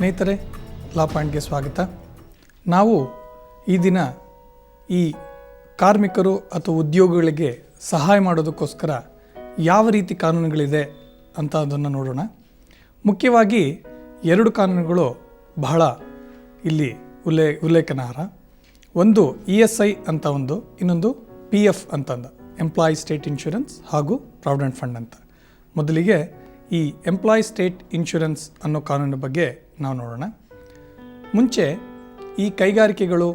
ಸ್ನೇಹಿತರೆ, ಲಾ ಪಾಯಿಂಟ್ಗೆ ಸ್ವಾಗತ. ನಾವು ಈ ದಿನ ಈ ಕಾರ್ಮಿಕರು ಅಥವಾ ಉದ್ಯೋಗಿಗಳಿಗೆ ಸಹಾಯ ಮಾಡೋದಕ್ಕೋಸ್ಕರ ಯಾವ ರೀತಿ ಕಾನೂನುಗಳಿದೆ ಅಂತ ಅದನ್ನು ನೋಡೋಣ. ಮುಖ್ಯವಾಗಿ ಎರಡು ಕಾನೂನುಗಳು ಬಹಳ ಇಲ್ಲಿ ಉಲ್ಲೇಖನಾರ್ಹ. ಒಂದು ESI ಅಂತ ಒಂದು, ಇನ್ನೊಂದು PF ಅಂತಂದ, ಎಂಪ್ಲಾಯಿ ಸ್ಟೇಟ್ ಇನ್ಶೂರೆನ್ಸ್ ಹಾಗೂ ಪ್ರಾವಿಡೆಂಟ್ ಫಂಡ್ ಅಂತ. ಮೊದಲಿಗೆ ಈ ಎಂಪ್ಲಾಯಿ ಸ್ಟೇಟ್ ಇನ್ಶೂರೆನ್ಸ್ ಅನ್ನೋ ಕಾನೂನಿನ ಬಗ್ಗೆ ನಾವು ನೋಡೋಣ. ಮುಂಚೆ ಈ ಕೈಗಾರಿಕೆಗಳು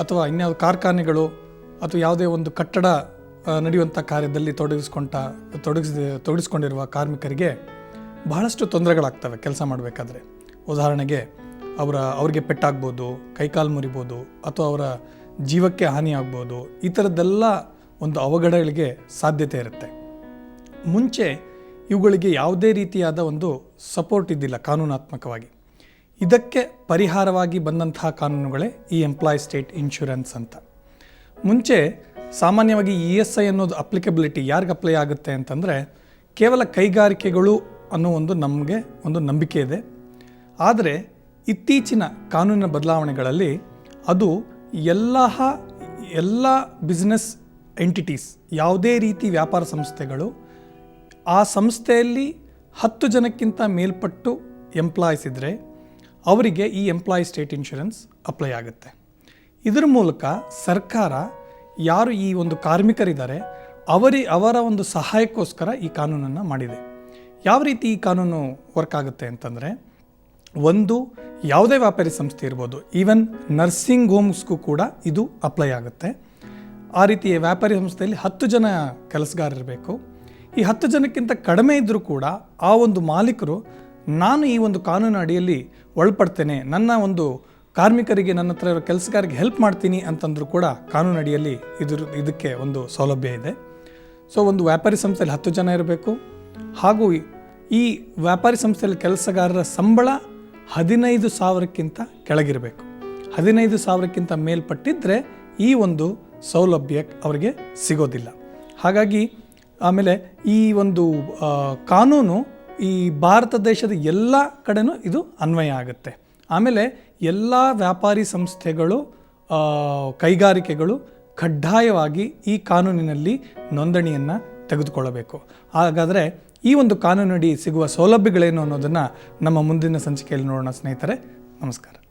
ಅಥವಾ ಇನ್ಯಾವುದು ಕಾರ್ಖಾನೆಗಳು ಅಥವಾ ಯಾವುದೇ ಒಂದು ಕಟ್ಟಡ ನಡೆಯುವಂಥ ಕಾರ್ಯದಲ್ಲಿ ತೊಡಗಿಸ್ಕೊಂಡಿರುವ ಕಾರ್ಮಿಕರಿಗೆ ಬಹಳಷ್ಟು ತೊಂದರೆಗಳಾಗ್ತವೆ ಕೆಲಸ ಮಾಡಬೇಕಾದ್ರೆ. ಉದಾಹರಣೆಗೆ ಅವ್ರಿಗೆ ಪೆಟ್ಟಾಗ್ಬೋದು, ಕೈಕಾಲು ಮುರಿಬೋದು, ಅಥವಾ ಅವರ ಜೀವಕ್ಕೆ ಹಾನಿಯಾಗ್ಬೋದು. ಈ ಥರದ್ದೆಲ್ಲ ಒಂದು ಅವಘಡಗಳಿಗೆ ಸಾಧ್ಯತೆ ಇರುತ್ತೆ. ಮುಂಚೆ ಇವುಗಳಿಗೆ ಯಾವುದೇ ರೀತಿಯಾದ ಒಂದು ಸಪೋರ್ಟ್ ಇದ್ದಿಲ್ಲ ಕಾನೂನಾತ್ಮಕವಾಗಿ. ಇದಕ್ಕೆ ಪರಿಹಾರವಾಗಿ ಬಂದಂತಹ ಕಾನೂನುಗಳೇ ಈ ಎಂಪ್ಲಾಯಿ ಸ್ಟೇಟ್ ಇನ್ಶೂರೆನ್ಸ್ ಅಂತ. ಮುಂಚೆ ಸಾಮಾನ್ಯವಾಗಿ ESI ಅನ್ನೋದು ಅಪ್ಲಿಕಬಿಲಿಟಿ ಯಾರಿಗೆ ಅಪ್ಲೈ ಆಗುತ್ತೆ ಅಂತಂದರೆ ಕೇವಲ ಕೈಗಾರಿಕೆಗಳು ಅನ್ನೋ ನಮಗೆ ಒಂದು ನಂಬಿಕೆ ಇದೆ. ಆದರೆ ಇತ್ತೀಚಿನ ಕಾನೂನಿನ ಬದಲಾವಣೆಗಳಲ್ಲಿ ಅದು ಎಲ್ಲ ಬಿಸ್ನೆಸ್ ಎಂಟಿಟೀಸ್, ಯಾವುದೇ ರೀತಿ ವ್ಯಾಪಾರ ಸಂಸ್ಥೆಗಳು, ಆ ಸಂಸ್ಥೆಯಲ್ಲಿ 10 ಜನಕ್ಕಿಂತ ಮೇಲ್ಪಟ್ಟು ಎಂಪ್ಲಾಯೀಸ್ ಇದ್ದರೆ ಅವರಿಗೆ ಈ ಎಂಪ್ಲಾಯಿ ಸ್ಟೇಟ್ ಇನ್ಶೂರೆನ್ಸ್ ಅಪ್ಲೈ ಆಗುತ್ತೆ. ಇದರ ಮೂಲಕ ಸರ್ಕಾರ ಯಾರು ಈ ಒಂದು ಕಾರ್ಮಿಕರಿದ್ದಾರೆ ಅವರ ಒಂದು ಸಹಾಯಕ್ಕೋಸ್ಕರ ಈ ಕಾನೂನನ್ನು ಮಾಡಿದೆ. ಯಾವ ರೀತಿ ಈ ಕಾನೂನು ವರ್ಕ್ ಆಗುತ್ತೆ ಅಂತಂದರೆ, ಒಂದು ಯಾವುದೇ ವ್ಯಾಪಾರಿ ಸಂಸ್ಥೆ ಇರ್ಬೋದು, ಈವನ್ ನರ್ಸಿಂಗ್ ಹೋಮ್ಸ್ಗೂ ಕೂಡ ಇದು ಅಪ್ಲೈ ಆಗುತ್ತೆ. ಆ ರೀತಿ ವ್ಯಾಪಾರಿ ಸಂಸ್ಥೆಯಲ್ಲಿ 10 ಜನ ಕೆಲಸಗಾರರಿರಬೇಕು. ಈ 10 ಜನಕ್ಕಿಂತ ಕಡಿಮೆ ಇದ್ದರೂ ಕೂಡ ಆ ಒಂದು ಮಾಲೀಕರು, ನಾನು ಈ ಒಂದು ಕಾನೂನು ಅಡಿಯಲ್ಲಿ ಒಳಪಡ್ತೇನೆ, ನನ್ನ ಒಂದು ಕಾರ್ಮಿಕರಿಗೆ, ನನ್ನ ಹತ್ರ ಇರೋ ಕೆಲಸಗಾರಿಗೆ ಹೆಲ್ಪ್ ಮಾಡ್ತೀನಿ ಅಂತಂದರೂ ಕೂಡ ಕಾನೂನು ಅಡಿಯಲ್ಲಿ ಇದಕ್ಕೆ ಒಂದು ಸೌಲಭ್ಯ ಇದೆ. ಸೊ ಒಂದು ವ್ಯಾಪಾರಿ ಸಂಸ್ಥೆಯಲ್ಲಿ 10 ಜನ ಇರಬೇಕು. ಹಾಗೂ ಈ ವ್ಯಾಪಾರಿ ಸಂಸ್ಥೆಯಲ್ಲಿ ಕೆಲಸಗಾರರ ಸಂಬಳ 15,000ಕ್ಕಿಂತ ಕೆಳಗಿರಬೇಕು. 15,000ಕ್ಕಿಂತ ಮೇಲ್ಪಟ್ಟಿದ್ದರೆ ಈ ಒಂದು ಸೌಲಭ್ಯ ಅವರಿಗೆ ಸಿಗೋದಿಲ್ಲ. ಹಾಗಾಗಿ ಆಮೇಲೆ ಈ ಒಂದು ಕಾನೂನು ಈ ಭಾರತ ದೇಶದ ಎಲ್ಲ ಕಡೆನೂ ಇದು ಅನ್ವಯ ಆಗುತ್ತೆ. ಆಮೇಲೆ ಎಲ್ಲ ವ್ಯಾಪಾರಿ ಸಂಸ್ಥೆಗಳು, ಕೈಗಾರಿಕೆಗಳು ಕಡ್ಡಾಯವಾಗಿ ಈ ಕಾನೂನಿನಲ್ಲಿ ನೋಂದಣಿಯನ್ನು ತೆಗೆದುಕೊಳ್ಳಬೇಕು. ಹಾಗಾದರೆ ಈ ಒಂದು ಕಾನೂನಡಿ ಸಿಗುವ ಸೌಲಭ್ಯಗಳೇನು ಅನ್ನೋದನ್ನು ನಮ್ಮ ಮುಂದಿನ ಸಂಚಿಕೆಯಲ್ಲಿ ನೋಡೋಣ ಸ್ನೇಹಿತರೆ. ನಮಸ್ಕಾರ.